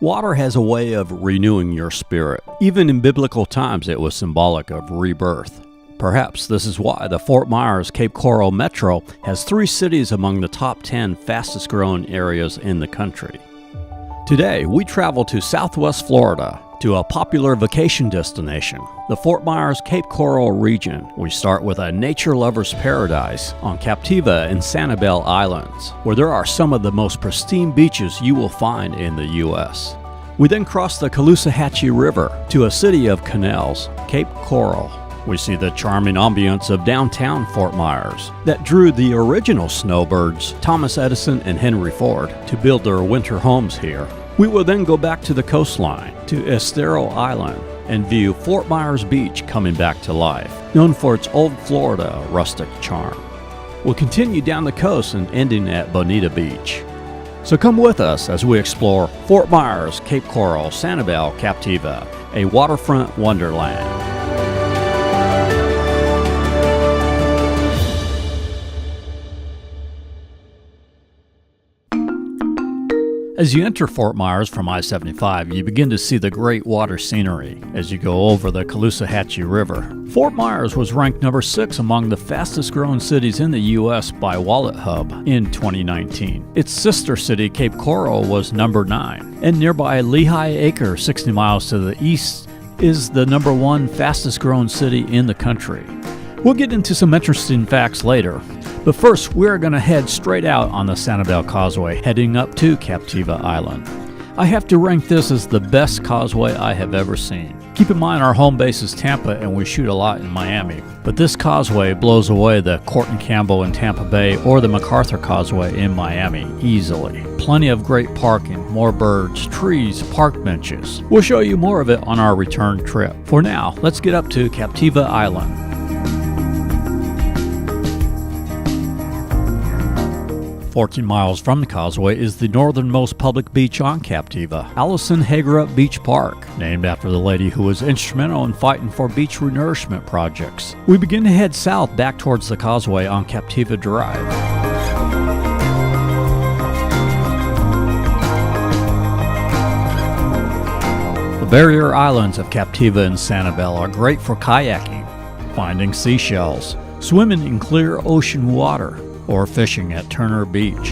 Water has a way of renewing your spirit. Even in biblical times, it was symbolic of rebirth. Perhaps this is why the Fort Myers Cape Coral Metro has 3 cities among the top 10 fastest growing areas in the country. Today, we travel to Southwest Florida to a popular vacation destination, the Fort Myers Cape Coral region. We start with a nature lover's paradise on Captiva and Sanibel Islands, where there are some of the most pristine beaches you will find in the U.S. We then cross the Caloosahatchee River to a city of canals, Cape Coral. We see the charming ambience of downtown Fort Myers that drew the original snowbirds, Thomas Edison and Henry Ford, to build their winter homes here. We will then go back to the coastline, to Estero Island, and view Fort Myers Beach coming back to life, known for its old Florida rustic charm. We'll continue down the coast and ending at Bonita Beach. So come with us as we explore Fort Myers, Cape Coral, Sanibel, Captiva, a waterfront wonderland. As you enter Fort Myers from I-75, you begin to see the great water scenery as you go over the Caloosahatchee River. Fort Myers was ranked number 6 among the fastest growing cities in the U.S. by Wallet Hub in 2019. Its sister city, Cape Coral, was number 9. And nearby Lehigh Acre, 60 miles to the east, is the number 1 fastest growing city in the country. We'll get into some interesting facts later. But first, we're going to head straight out on the Sanibel Causeway, heading up to Captiva Island. I have to rank this as the best causeway I have ever seen. Keep in mind our home base is Tampa and we shoot a lot in Miami, but this causeway blows away the Courtney Campbell in Tampa Bay or the MacArthur Causeway in Miami easily. Plenty of great parking, more birds, trees, park benches. We'll show you more of it on our return trip. For now, let's get up to Captiva Island. 14 miles from the causeway is the northernmost public beach on Captiva, Allison Hagerup Beach Park, named after the lady who was instrumental in fighting for beach renourishment projects. We begin to head south back towards the causeway on Captiva Drive. The barrier islands of Captiva and Sanibel are great for kayaking, finding seashells, swimming in clear ocean water, or fishing at Turner Beach.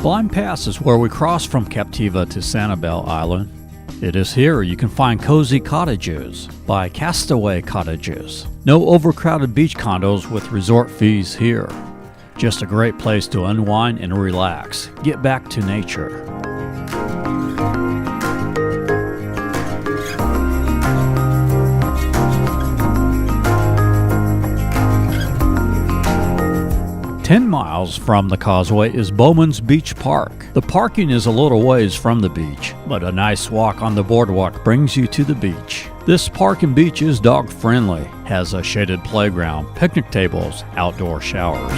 Blind Pass is where we cross from Captiva to Sanibel Island. It is here you can find cozy cottages by Castaway Cottages. No overcrowded beach condos with resort fees here. Just a great place to unwind and relax. Get back to nature. Ten miles from the causeway is Bowman's Beach Park. The parking is a little ways from the beach, but a nice walk on the boardwalk brings you to the beach. This park and beach is dog friendly, has a shaded playground, picnic tables, outdoor showers.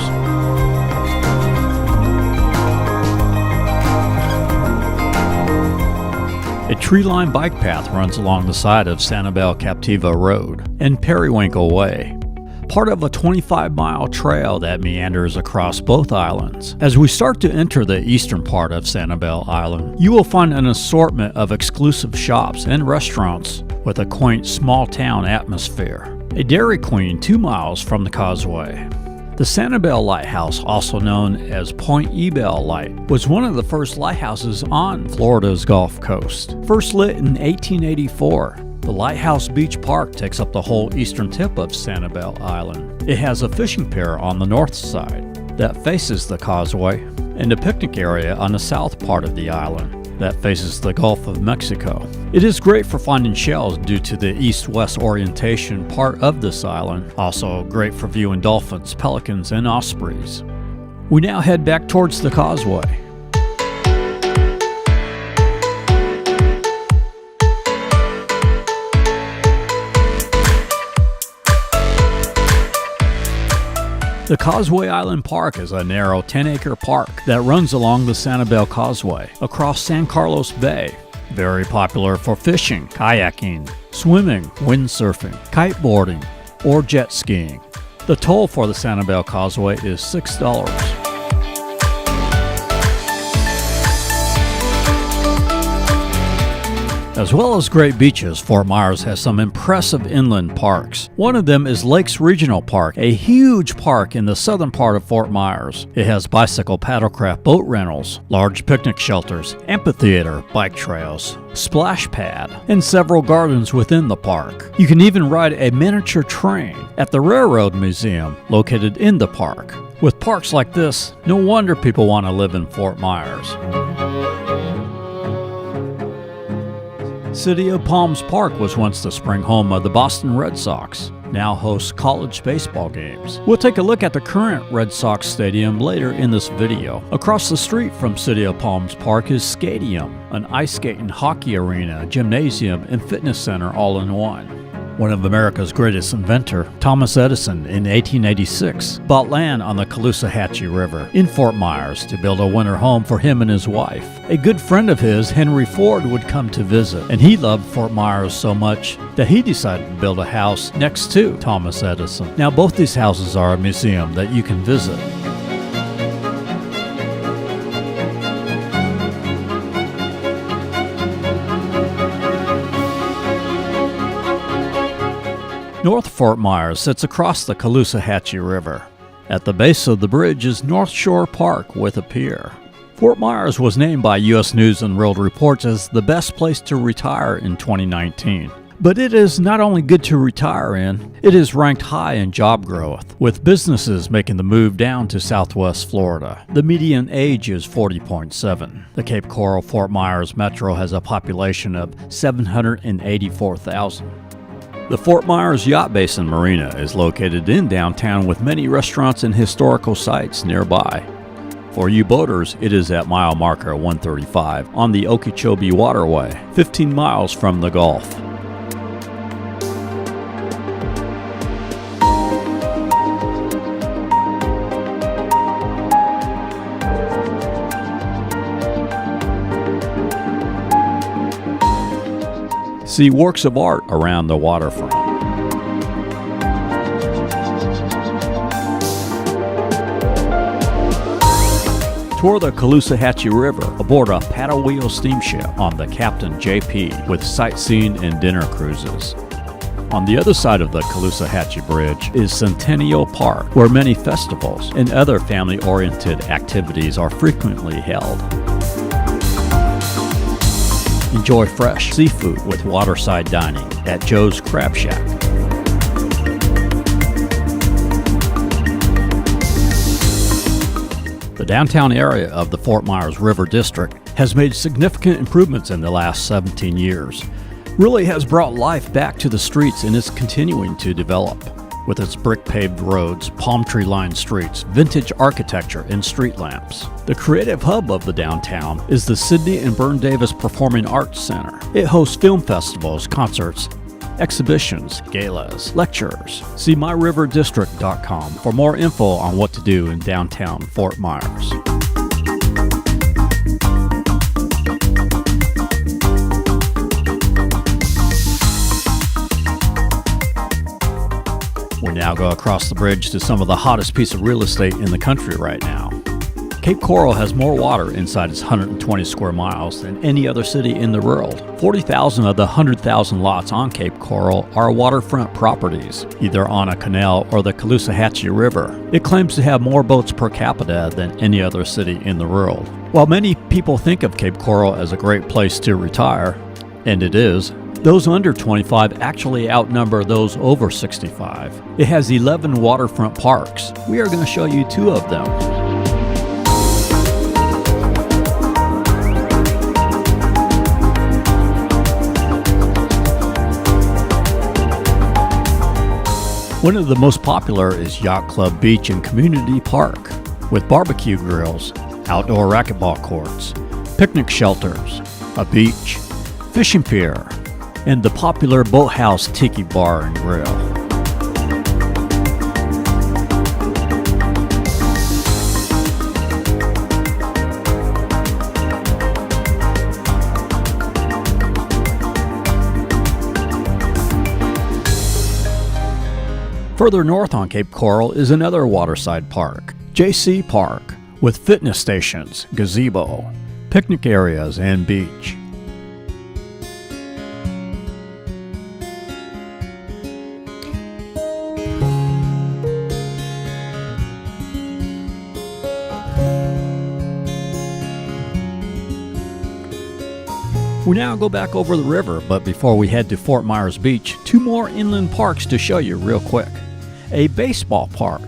A tree-lined bike path runs along the side of Sanibel Captiva Road and Periwinkle Way, part of a 25-mile trail that meanders across both islands. As we start to enter the eastern part of Sanibel Island, you will find an assortment of exclusive shops and restaurants with a quaint small-town atmosphere. A Dairy Queen 2 miles from the causeway. The Sanibel Lighthouse, also known as Point Ebel Light, was one of the first lighthouses on Florida's Gulf Coast. First lit in 1884, the Lighthouse Beach Park takes up the whole eastern tip of Sanibel Island. It has a fishing pier on the north side that faces the causeway and a picnic area on the south part of the island that faces the Gulf of Mexico. It is great for finding shells due to the east-west orientation part of this island. Also great for viewing dolphins, pelicans, and ospreys. We now head back towards the causeway. The Causeway Island Park is a narrow 10-acre park that runs along the Sanibel Causeway across San Carlos Bay. Very popular for fishing, kayaking, swimming, windsurfing, kiteboarding, or jet skiing. The toll for the Sanibel Causeway is $6. As well as great beaches, Fort Myers has some impressive inland parks. One of them is Lakes Regional Park, a huge park in the southern part of Fort Myers. It has bicycle paddlecraft boat rentals, large picnic shelters, amphitheater, bike trails, splash pad, and several gardens within the park. You can even ride a miniature train at the Railroad Museum, located in the park. With parks like this, no wonder people want to live in Fort Myers. City of Palms Park was once the spring home of the Boston Red Sox, now hosts college baseball games. We'll take a look at the current Red Sox stadium later in this video. Across the street from City of Palms Park is Skadium, an ice skating hockey arena, gymnasium, and fitness center all in one. One of America's greatest inventors, Thomas Edison, in 1886, bought land on the Caloosahatchee River in Fort Myers to build a winter home for him and his wife. A good friend of his, Henry Ford, would come to visit, and he loved Fort Myers so much that he decided to build a house next to Thomas Edison. Now, both these houses are a museum that you can visit. North Fort Myers sits across the Caloosahatchee River. At the base of the bridge is North Shore Park with a pier. Fort Myers was named by U.S. News and World Report as the best place to retire in 2019. But it is not only good to retire in, it is ranked high in job growth, with businesses making the move down to Southwest Florida. The median age is 40.7. The Cape Coral Fort Myers Metro has a population of 784,000. The Fort Myers Yacht Basin Marina is located in downtown with many restaurants and historical sites nearby. For you boaters, it is at mile marker 135 on the Okeechobee Waterway, 15 miles from the Gulf. See works of art around the waterfront. Tour the Caloosahatchee River aboard a paddle wheel steamship on the Captain JP with sightseeing and dinner cruises. On the other side of the Caloosahatchee Bridge is Centennial Park, where many festivals and other family-oriented activities are frequently held. Enjoy fresh seafood with waterside dining at Joe's Crab Shack. The downtown area of the Fort Myers River District has made significant improvements in the last 17 years. Really has brought life back to the streets and is continuing to develop. With its brick-paved roads, palm tree-lined streets, vintage architecture, and street lamps. The creative hub of the downtown is the Sidney and Byrne Davis Performing Arts Center. It hosts film festivals, concerts, exhibitions, galas, lectures. See myriverdistrict.com for more info on what to do in downtown Fort Myers. We now go across the bridge to some of the hottest piece of real estate in the country right now. Cape Coral has more water inside its 120 square miles than any other city in the world. 40,000 of the 100,000 lots on Cape Coral are waterfront properties, either on a canal or the Caloosahatchee River. It claims to have more boats per capita than any other city in the world. While many people think of Cape Coral as a great place to retire, and it is, those under 25 actually outnumber those over 65. It has 11 waterfront parks. We are going to show you 2 of them. One of the most popular is Yacht Club Beach and Community Park, with barbecue grills, outdoor racquetball courts, picnic shelters, a beach, fishing pier, and the popular Boathouse Tiki Bar and Grill. Further north on Cape Coral is another waterside park, JC Park, with fitness stations, gazebo, picnic areas, and beach. We now go back over the river, but before we head to Fort Myers Beach, 2 more inland parks to show you real quick. A baseball park,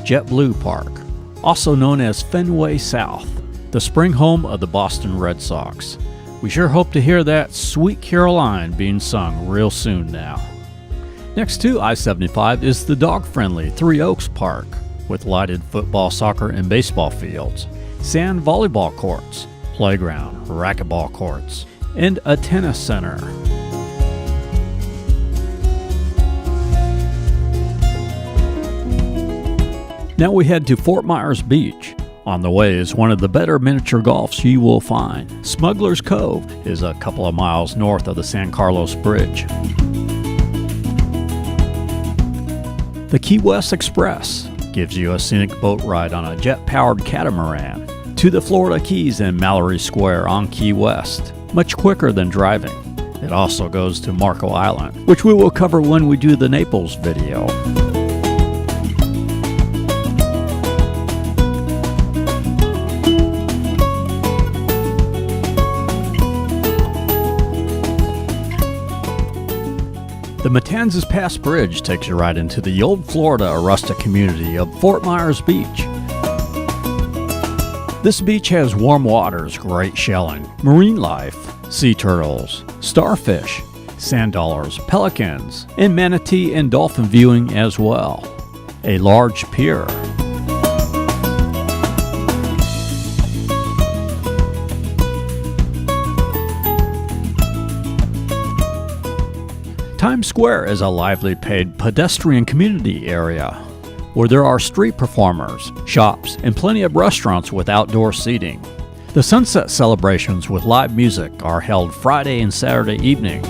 JetBlue Park, also known as Fenway South, the spring home of the Boston Red Sox. We sure hope to hear that Sweet Caroline being sung real soon now. Next to I-75 is the dog-friendly Three Oaks Park, with lighted football, soccer, and baseball fields, sand volleyball courts, playground, racquetball courts, and a tennis center. Now we head to Fort Myers Beach. On the way is one of the better miniature golfs you will find. Smuggler's Cove is a couple of miles north of the San Carlos Bridge. The Key West Express gives you a scenic boat ride on a jet-powered catamaran to the Florida Keys and Mallory Square on Key West, much quicker than driving. It also goes to Marco Island, which we will cover when we do the Naples video. The Matanzas Pass Bridge takes you right into the old Florida Arresta community of Fort Myers Beach. This beach has warm waters, great shelling, marine life, sea turtles, starfish, sand dollars, pelicans, and manatee and dolphin viewing as well. A large pier. Times Square is a lively paid pedestrian community area where there are street performers, shops, and plenty of restaurants with outdoor seating. The sunset celebrations with live music are held Friday and Saturday evening.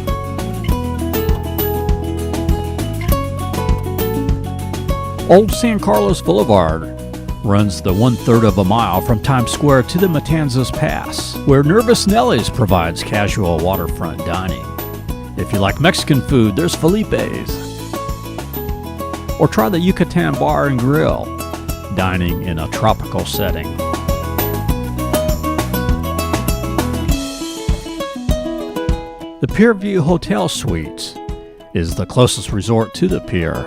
Old San Carlos Boulevard runs the 1/3 of a mile from Times Square to the Matanzas Pass, where Nervous Nelly's provides casual waterfront dining. If you like Mexican food, there's Felipe's. Or try the Yucatan Bar and Grill, dining in a tropical setting. The Pier View Hotel Suites is the closest resort to the pier.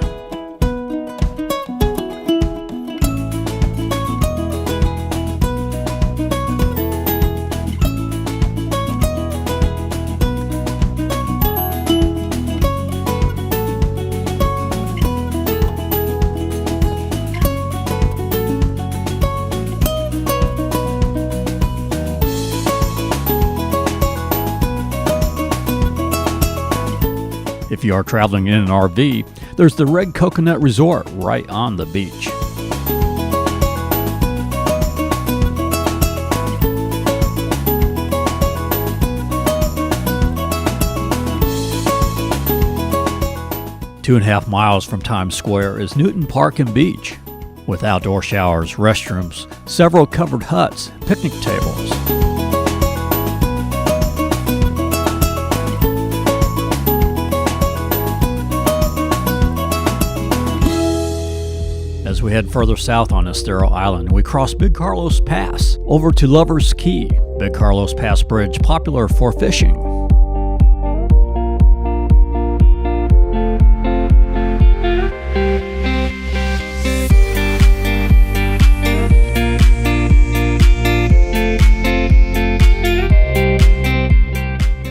If you are traveling in an RV, there's the Red Coconut Resort right on the beach. Two and a half miles from Times Square is Newton Park and Beach, with outdoor showers, restrooms, several covered huts, picnic tables. As we head further south on Estero Island, we cross Big Carlos Pass over to Lover's Key. Big Carlos Pass Bridge, popular for fishing.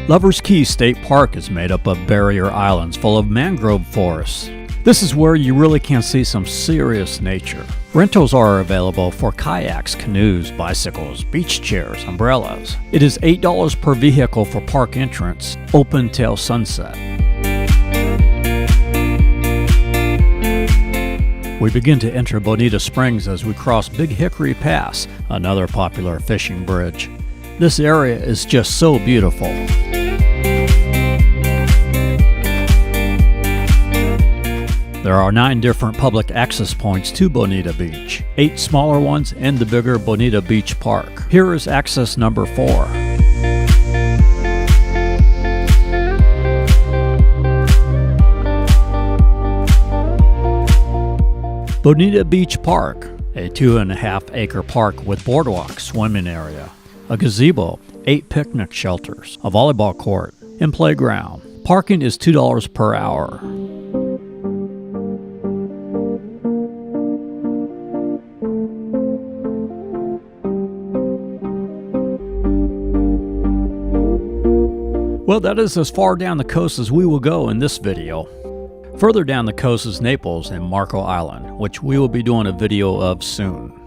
Lover's Key State Park is made up of barrier islands full of mangrove forests. This is where you really can see some serious nature. Rentals are available for kayaks, canoes, bicycles, beach chairs, umbrellas. It is $8 per vehicle for park entrance, open till sunset. We begin to enter Bonita Springs as we cross Big Hickory Pass, another popular fishing bridge. This area is just so beautiful. There are 9 different public access points to Bonita Beach, 8 smaller ones and the bigger Bonita Beach Park. Here is access number 4. Bonita Beach Park, a 2.5-acre park with boardwalk, swimming area, a gazebo, 8 picnic shelters, a volleyball court, and playground. Parking is $2 per hour. Well, that is as far down the coast as we will go in this video. Further down the coast is Naples and Marco Island, which we will be doing a video of soon.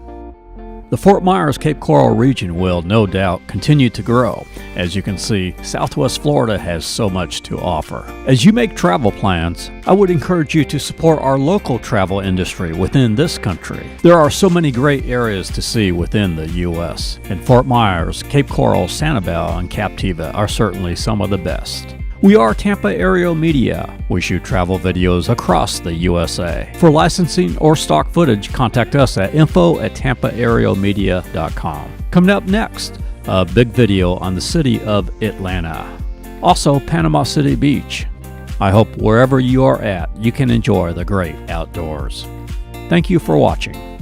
The Fort Myers Cape Coral region will no doubt continue to grow. As you can see, Southwest Florida has so much to offer. As you make travel plans, I would encourage you to support our local travel industry within this country. There are so many great areas to see within the U.S., and Fort Myers, Cape Coral, Sanibel, and Captiva are certainly some of the best. We are TampaAerialMedia. We shoot travel videos across the USA. For licensing or stock footage, contact us at info@TampaAerialMedia.com. Coming up next, a big video on the city of Atlanta. Also, Panama City Beach. I hope wherever you are at, you can enjoy the great outdoors. Thank you for watching.